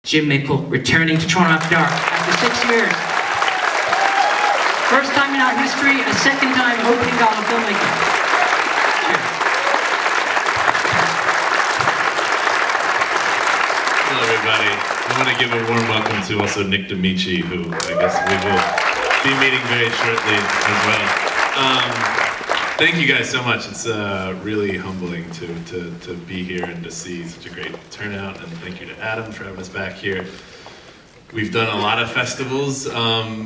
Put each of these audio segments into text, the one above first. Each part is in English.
Jim Mickle, returning to Toronto After Dark after 6 years. First time in our history, a second time opening gala filmmaking. Cheers. Hello everybody. I want to give a warm welcome to also Nick D'Amici, who I guess we will be meeting very shortly as well. Thank you guys so much. It's really humbling to be here and to see such a great turnout, and thank you to Adam for having us back here. We've done a lot of festivals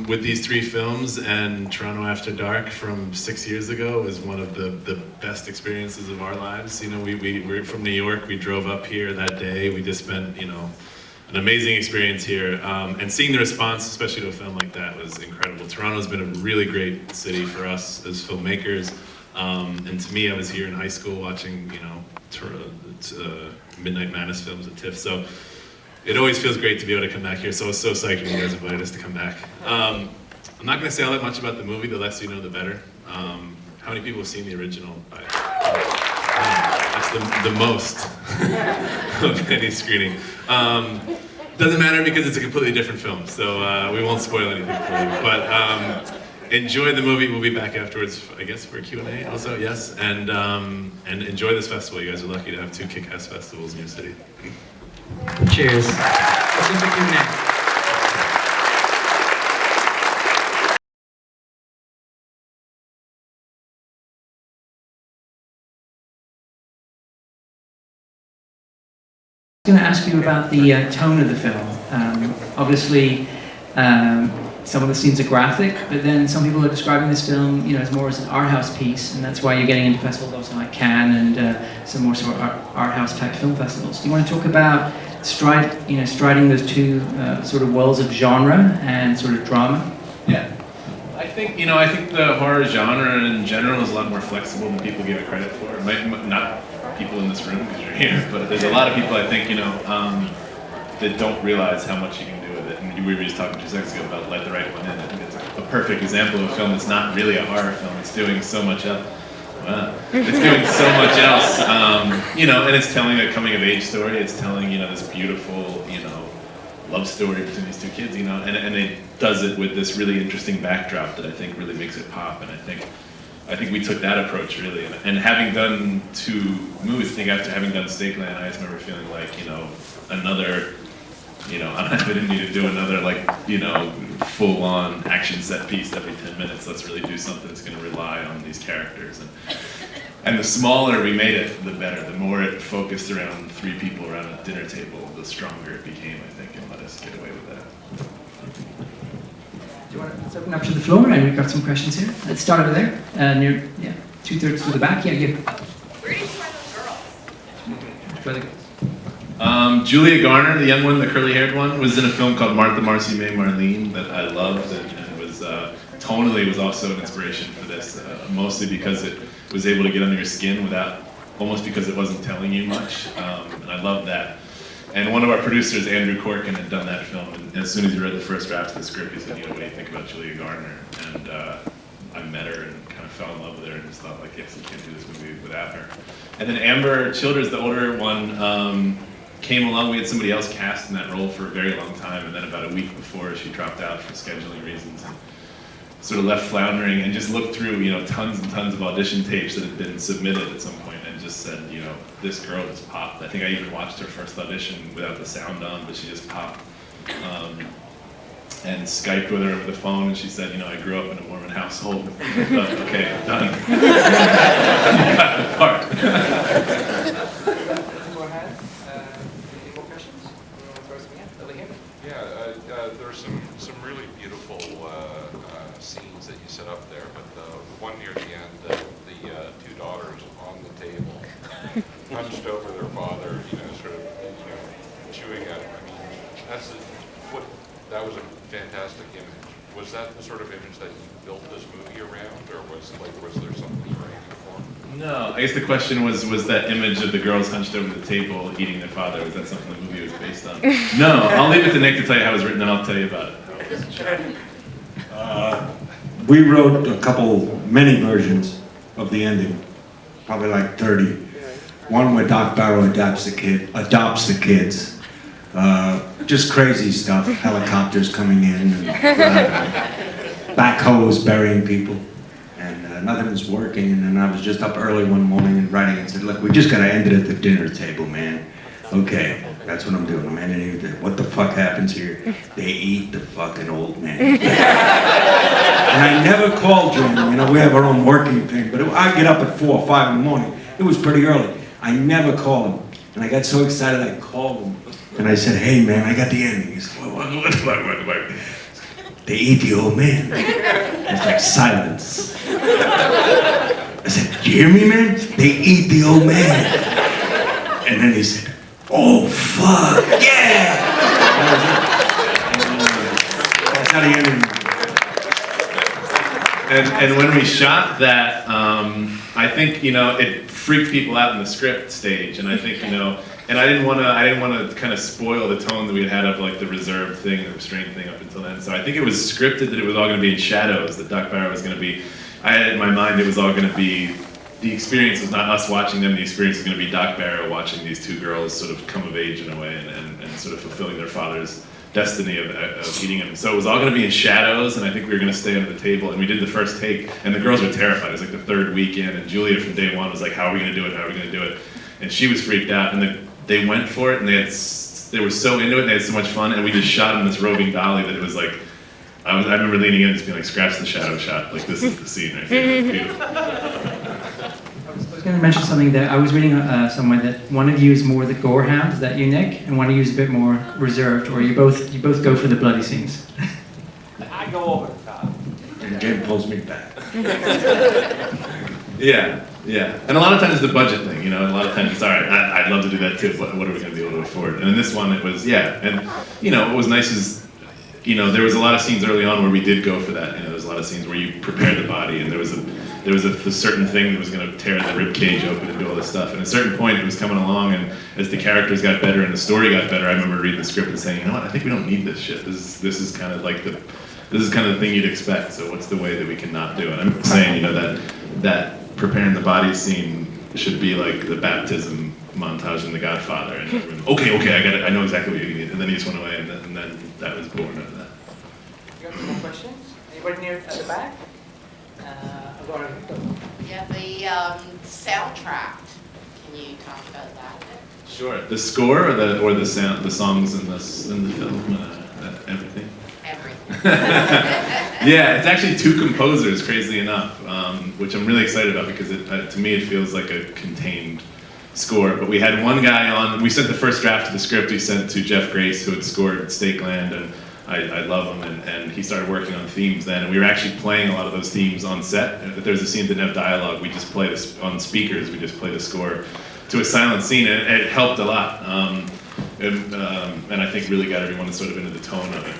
with these three films, and Toronto After Dark from 6 years ago was one of the best experiences of our lives. You know, we're from New York. We drove up here that day. We just spent, you know, an amazing experience here, and seeing the response, especially to a film like that, was incredible. Toronto's been a really great city for us as filmmakers, and to me, I was here in high school watching, you know, Midnight Madness films at TIFF, so it always feels great to be able to come back here. So I was so psyched when you guys invited us to come back. I'm not going to say all that much about the movie. The less you know, the better. How many people have seen the original? That's the most of any screening. Doesn't matter because it's a completely different film, so we won't spoil anything for you. But enjoy the movie. We'll be back afterwards, I guess, for a Q&A also, yes. And enjoy this festival. You guys are lucky to have two kick-ass festivals in your city. Cheers. What's up with you now? I was going to ask you about the tone of the film. Obviously, some of the scenes are graphic, but then some people are describing this film, you know, as more as an art house piece, and that's why you're getting into festivals also like Cannes and some more sort of art house type film festivals. Do you want to talk about striding those two sort of worlds of genre and sort of drama? Yeah, I think the horror genre in general is a lot more flexible than people give it credit for. It might not people in this room because you're here, but there's a lot of people I think that don't realize how much you can do with it. And we were just talking 2 seconds ago about Let the Right One In. I think it's a perfect example of a film that's not really a horror film. It's doing so much else. Wow. It's doing so much else, you know, and it's telling a coming-of-age story. It's telling, you know, this beautiful, you know, love story between these two kids, you know, and it does it with this really interesting backdrop that I think really makes it pop. And I think we took that approach really, and having done 2 movies, I think after having done Stakeland, I just remember feeling like, you know, another, you know, I didn't need to do another, like, you know, full-on action set piece every 10 minutes. Let's really do something that's going to rely on these characters. And the smaller we made it, the better. The more it focused around 3 people around a dinner table, the stronger it became, I think, and let us get away with that. Do you want to, let's open up to the floor, and we've got some questions here. Let's start over there, near, yeah, 2/3 to the back. Yeah, yeah. Where did you find those girls? Try the girls. Julia Garner, the young one, the curly-haired one, was in a film called Martha, Marcy, May, Marlene that I loved, and was tonally was also an inspiration for this, mostly because it was able to get under your skin without, almost because it wasn't telling you much, and I loved that. And one of our producers, Andrew Corkin, had done that film, and as soon as he read the first draft of the script, he said, you know, what do you think about Julia Garner? And I met her and kind of fell in love with her and just thought, like, yes, we can't do this movie without her. And then Amber Childers, the older one, came along. We had somebody else cast in that role for a very long time, and then about a week before, she dropped out for scheduling reasons and sort of left floundering, and just looked through, you know, tons and tons of audition tapes that had been submitted at some point, and just said, you know, this girl just popped. I think I even watched her first audition without the sound on, but she just popped. And Skyped with her over the phone, and she said, you know, I grew up in a Mormon household. I thought, okay, I'm done. You got the part. There's some really beautiful scenes that you set up there, but the one near the end, the 2 daughters on the table, hunched over their father, you know, sort of, you know, chewing at him. I mean, that was a fantastic image. Was that the sort of image that you built this movie around, or was there something you were aiming for? No, I guess the question was that image of the girls hunched over the table eating their father, was that something the movie was based on? No, I'll leave it to Nick to tell you how it was written, and I'll tell you about it. We wrote many versions of the ending, probably like 30. One where Doc Barrow adopts the kids. Just crazy stuff, helicopters coming in, and backhoes burying people, and nothing was working. And then I was just up early one morning and writing and said, look, we just gotta end it at the dinner table, man. Okay, that's what I'm doing. I'm ending it. What the fuck happens here? They eat the fucking old man. And I never called Jim. You know, we have our own working thing, but I get up at 4 or 5 in the morning. It was pretty early. I never called him. And I got so excited I called him. And I said, hey man, I got the ending. He said, what? They eat the old man. It's like silence. I said, you hear me, man? They eat the old man. And then he said, oh, fuck, yeah! That's how the ending. And when we shot that, I think, you know, it freaked people out in the script stage, and I think, you know, and I didn't want to kind of spoil the tone that we had of like the reserved thing, the restrained thing up until then. So I think it was scripted that it was all going to be in shadows, that Doc Barrow was going to be, I had in my mind it was all going to be, the experience was not us watching them, the experience was going to be Doc Barrow watching these two girls sort of come of age in a way and sort of fulfilling their father's destiny of eating him. So it was all going to be in shadows, and I think we were going to stay under the table, and we did the first take, and the girls were terrified. It was like the third weekend, and Julia from day one was like, how are we going to do it, how are we going to do it? And she was freaked out, and they went for it, and they were so into it, and they had so much fun, and we just shot in this roving dolly that it was like, I remember leaning in and just being like, scratch the shadow shot, like this is the scene right here. It's beautiful. I was going to mention something that I was reading somewhere that one of you is more the gore hound, is that you, Nick? And one of you is a bit more reserved, or you both go for the bloody scenes? I go over the top. And Jim pulls me back. Yeah. And a lot of times it's the budget thing, you know, a lot of times it's, all right, I'd love to do that too, but what are we going to be able to afford? And in this one it was, and, you know, what was nice is, you know, there was a lot of scenes early on where we did go for that, you know, there was a lot of scenes where you prepare the body, and there was a certain thing that was going to tear the rib cage open and do all this stuff, and at a certain point it was coming along, and as the characters got better and the story got better, I remember reading the script and saying, you know what, I think we don't need this shit, this is kind of like this is kind of the thing you'd expect, so what's the way that we can not do it? I'm saying, you know, that preparing the body scene should be like the baptism montage in The Godfather, and everyone, okay, I got it, I know exactly what you need, and then he just went away, and then that was born out of that. You got some more questions? Anybody near at the back? Yeah, the soundtrack. Can you talk about that? Sure. The score or the sound, the songs in the film, everything. Everything. Yeah, it's actually two composers, crazily enough, which I'm really excited about because to me it feels like a contained score. But we had one guy on. We sent the first draft of the script. We sent to Jeff Grace, who had scored Stakeland, and I love him. And he started working on themes then. And we were actually playing a lot of those themes on set. If there's a scene that didn't have dialogue, we just play this on speakers. We just play the score to a silent scene, and it helped a lot. And I think really got everyone sort of into the tone of it.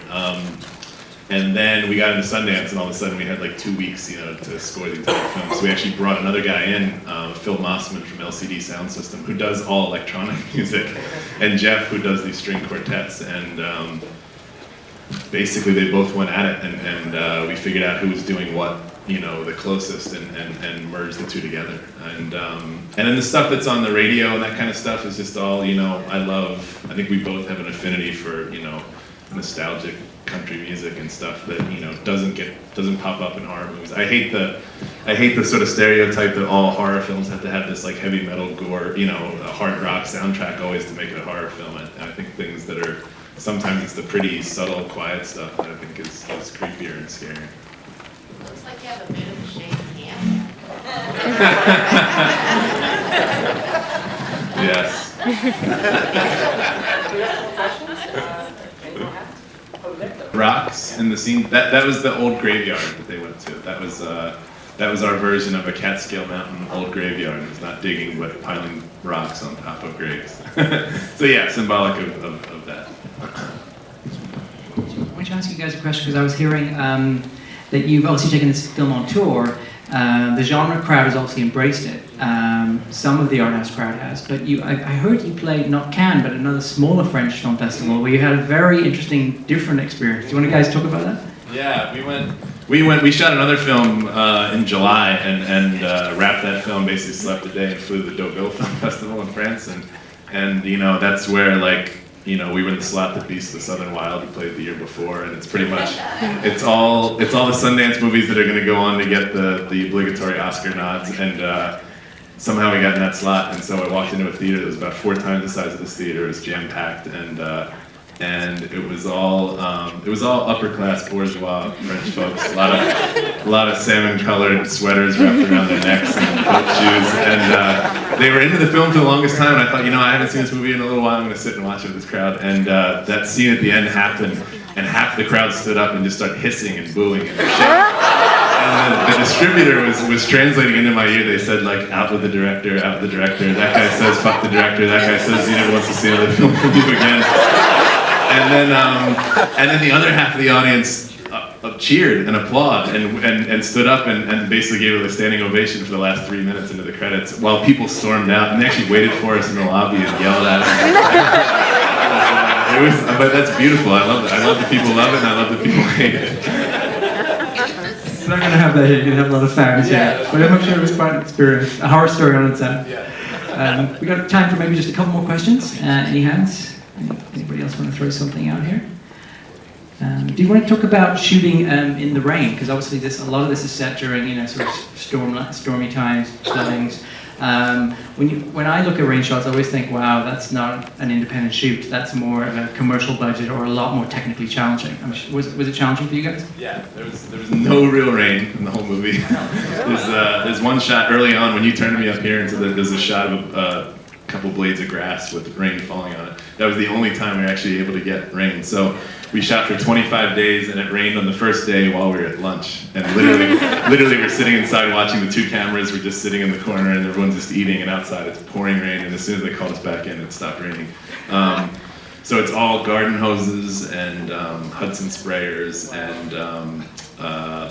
And then we got into Sundance, and all of a sudden we had like 2 weeks, you know, to score the entire film. So we actually brought another guy in, Phil Mossman from LCD Sound System, who does all electronic music, and Jeff, who does these string quartets. And basically they both went at it, and we figured out who was doing what, you know, the closest, and merged the two together. And then the stuff that's on the radio and that kind of stuff is just all, you know, I think we both have an affinity for, you know, nostalgic country music and stuff that, you know, doesn't pop up in horror movies. I hate the sort of stereotype that all horror films have to have this like heavy metal gore, you know, a hard rock soundtrack always to make it a horror film. And I think things that are, sometimes it's the pretty subtle, quiet stuff that I think is creepier and scarier. Looks like you have a bit of a shaved hand. Yes. Rocks in the scene. That was the old graveyard that they went to. That was our version of a Catskill Mountain old graveyard. It was not digging, but piling rocks on top of graves. So yeah, symbolic of that. I want to ask you guys a question because I was hearing that you've obviously taken this film on tour. The genre crowd has obviously embraced it. Some of the art house crowd has, but I heard you played not Cannes, but another smaller French film festival where you had a very interesting, different experience. Do you want to guys talk about that? Yeah, we shot another film in July and wrapped that film, basically slept a day and flew to the Deauville Film Festival in France, and you know, that's where like you know, we were the slot the Beast of the Southern Wild, who played the year before, and it's pretty much, it's all the Sundance movies that are going to go on to get the obligatory Oscar nods, and somehow we got in that slot, and so I walked into a theater that was about 4 times the size of this theater. It was jam-packed, and it was all upper class bourgeois French folks. A lot of salmon-colored sweaters wrapped around their necks and coat shoes, and they were into the film for the longest time. And I thought, you know, I haven't seen this movie in a little while. I'm going to sit and watch it with this crowd. And that scene at the end happened, and half the crowd stood up and just started hissing and booing and shaking. And the distributor was translating into my ear. They said, like, out with the director, out with the director. That guy says, fuck the director. That guy says he never wants to see another film from you again. And then the other half of the audience cheered and applauded and stood up and basically gave it a standing ovation for the last 3 minutes into the credits while people stormed out, and they actually waited for us in the lobby and yelled at us. But that's beautiful. I love it. I love that people love it, and I love that people hate it. We're not going to have that here. You're going to have a lot of fans here. But I'm sure it was quite an experience, a horror story on its own. We got time for maybe just a couple more questions. Any hands? Anybody else want to throw something out here? Do you want to talk about shooting in the rain? Because obviously a lot of this is set during, you know, sort of stormy times, floodings. When I look at rain shots, I always think, wow, that's not an independent shoot. That's more of a commercial budget or a lot more technically challenging. Was it challenging for you guys? Yeah, there was no real rain in the whole movie. There's one shot early on when you turned me up here, and so there's a shot of a couple blades of grass with rain falling on it. That was the only time we were actually able to get rain. So we shot for 25 days, and it rained on the first day while we were at lunch. And literally we're sitting inside watching the 2 cameras. We're just sitting in the corner, and everyone's just eating, and outside it's pouring rain. And as soon as they called us back in, it stopped raining. So it's all garden hoses and Hudson sprayers and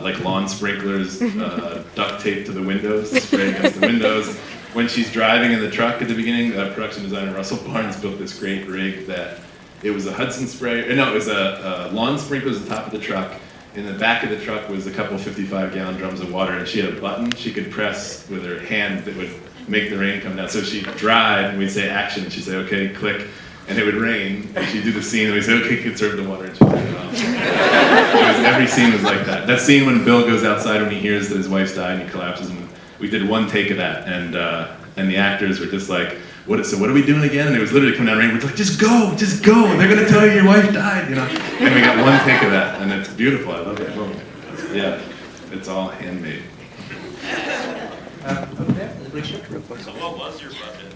like lawn sprinklers, duct tape to the windows to spray against the windows. When she's driving in the truck at the beginning, production designer Russell Barnes built this great rig that it was a Hudson spray. No, it was a lawn sprinkler at the top of the truck. In the back of the truck was a couple 55-gallon drums of water, and she had a button she could press with her hand that would make the rain come down. So she'd drive, and we'd say action, and she'd say, okay, click, and it would rain. And she'd do the scene, and we'd say, okay, conserve the water, and she'd turn it off. Every scene was like that. That scene when Bill goes outside when he hears that his wife's died and he collapses, and we did one take of that, and the actors were just like, what are we doing again? And it was literally coming down rain. We're like, just go. They're gonna tell you your wife died, you know. And we got one take of that, and it's beautiful. I love it. Yeah, it's all handmade. Over there, Alicia. So what was your budget?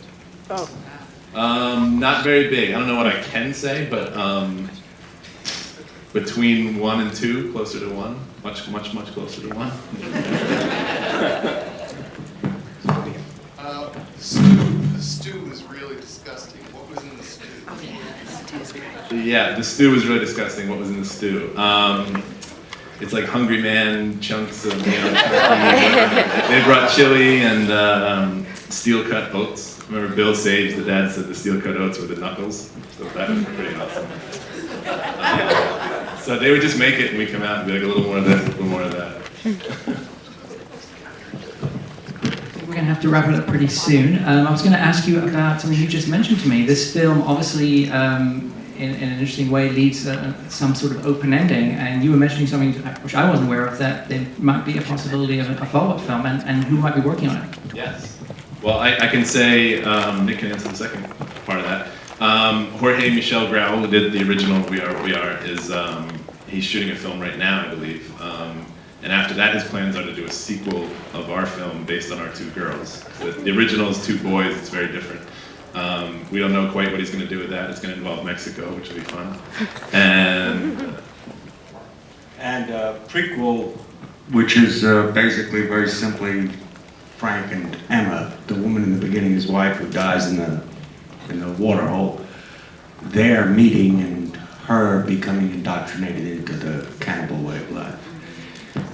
Not very big. I don't know what I can say, but between 1 and 2, closer to 1. Much closer to 1. The stew was really disgusting. What was in the stew? Oh yeah, the stew's great. Yeah, the stew was really disgusting. What was in the stew? It's like Hungry Man chunks of, you know, they brought chili and steel-cut oats. Remember Bill Sage, the dad, said the steel-cut oats were the knuckles. So that was pretty awesome. So they would just make it, and we come out and be like, a little more of this, a little more of that. We're going to have to wrap it up pretty soon. I was going to ask you about something you just mentioned to me. This film obviously, in an interesting way, leads some sort of open ending, and you were mentioning something which I wasn't aware of, that there might be a possibility of a follow-up film, and who might be working on it. Yes. Well, I can say, Nick can answer the second part of that. Jorge Michel Grau, who did the original We Are What We Are, he's shooting a film right now, I believe. And after that, his plans are to do a sequel of our film based on our 2 girls. The original is 2 boys, it's very different. We don't know quite what he's going to do with that. It's going to involve Mexico, which will be fun. And prequel, which is basically very simply Frank and Emma, the woman in the beginning, his wife who dies in the water hole, their meeting and her becoming indoctrinated into the cannibal way of life.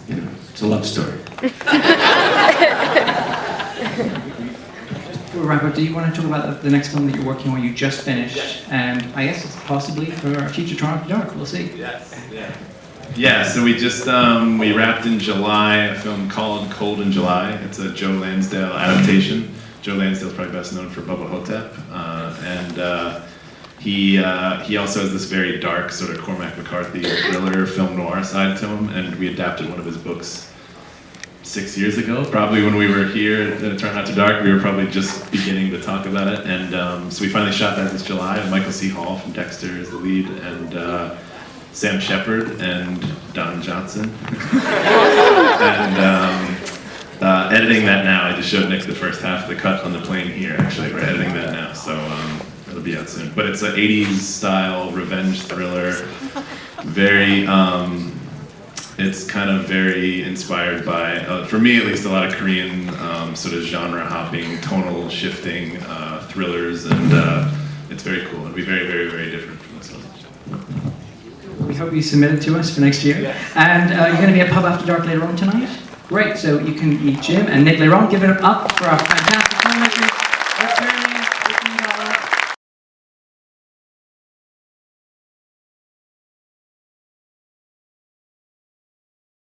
You know, it's a love story. Well, Robert, do you want to talk about the next film that you're working on, you just finished, Yes. and I guess it's possibly for a future Toronto Dark, we'll see. yes, yeah. Yeah, so we just, we wrapped in July a film called Cold in July. It's a Joe Lansdale adaptation. Joe Lansdale's probably best known for Bubba Hotep. he also has this very dark sort of Cormac McCarthy thriller film noir side to him, and we adapted one of his books 6 years ago, probably when we were here at Turn After Dark. We were probably just beginning to talk about it, and so we finally shot that this July. Michael C. Hall from Dexter is the lead, and Sam Shepard and Don Johnson. And editing that now. I just showed Nick the first half of the cut on the plane here. Actually, we're editing that now, so it'll be out soon. But it's an 80s style revenge thriller. Very, it's kind of very inspired by, for me at least, a lot of Korean sort of genre hopping, tonal shifting thrillers, and it's very cool. It'll be very, very, very different from this one. We hope you submit it to us for next year. And you're going to be at Pub After Dark later on tonight? Great, so you can meet Jim and Nick later on. Give it up for our fantastic filmmakers.